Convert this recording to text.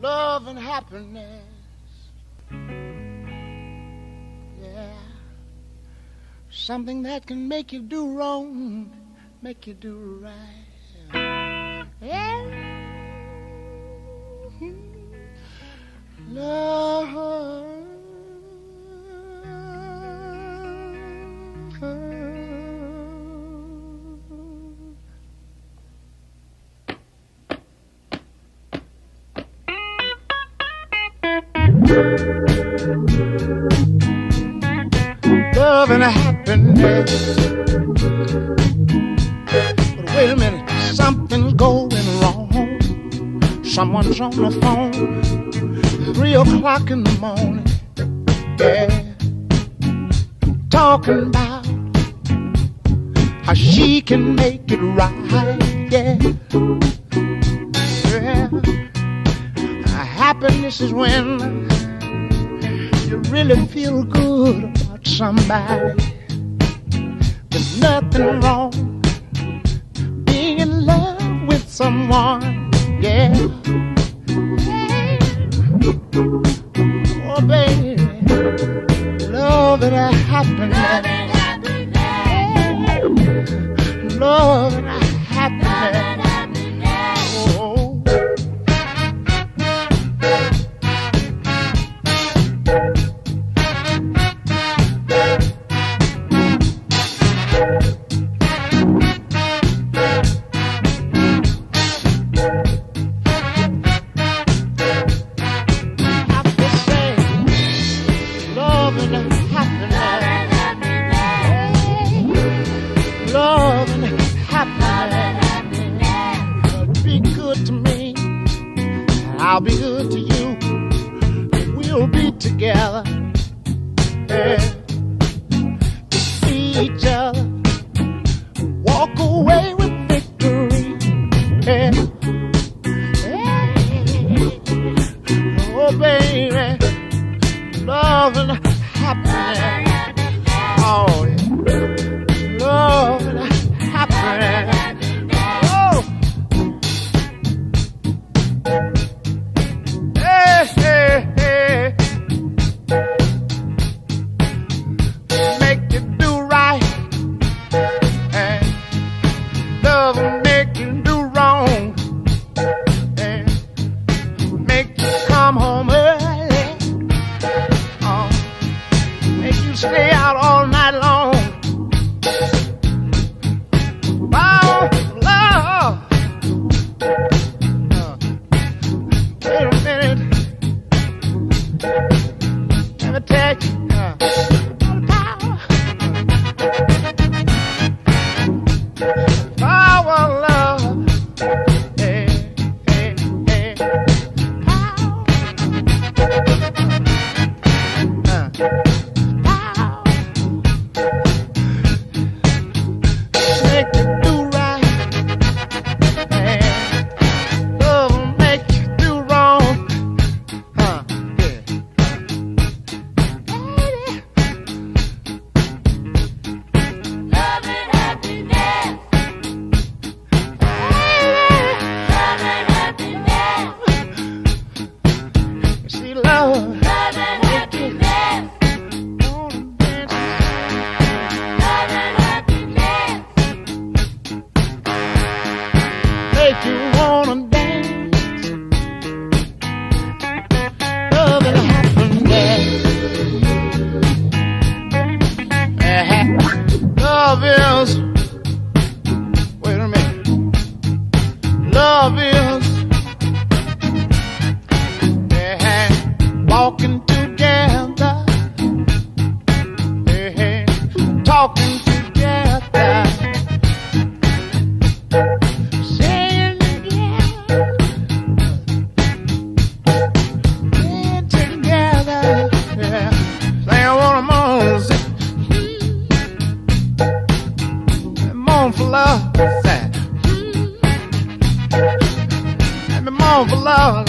love and happiness. Yeah, something that can make you do wrong, make you do right. Yeah, love. Love and happiness. But wait a minute, something's going wrong. Someone's on the phone, 3 o'clock in the morning. Yeah, talking about how she can make it right. Yeah, yeah. Happiness is when you really feel good about somebody. There's nothing wrong being in love with someone. Yeah. Oh, baby, love and happiness. Love and happiness. I'll be good to you. We'll be together. Yeah. To see each other, walk away with victory. Yeah. Yeah. Oh, baby, love and happiness. Oh, yeah. Love and happiness. Stay out all night long. Oh, love. Wait a minute. Let me tell you. Power, love. Hey, hey, hey. Make you do right, and love will make you do wrong. Yeah. Love and happiness. Love and happiness. You see, love and happiness. Make you wanna dance. Love and happiness. Love is, wait a minute. Love is walking together, talking together. For love, let me moan for love.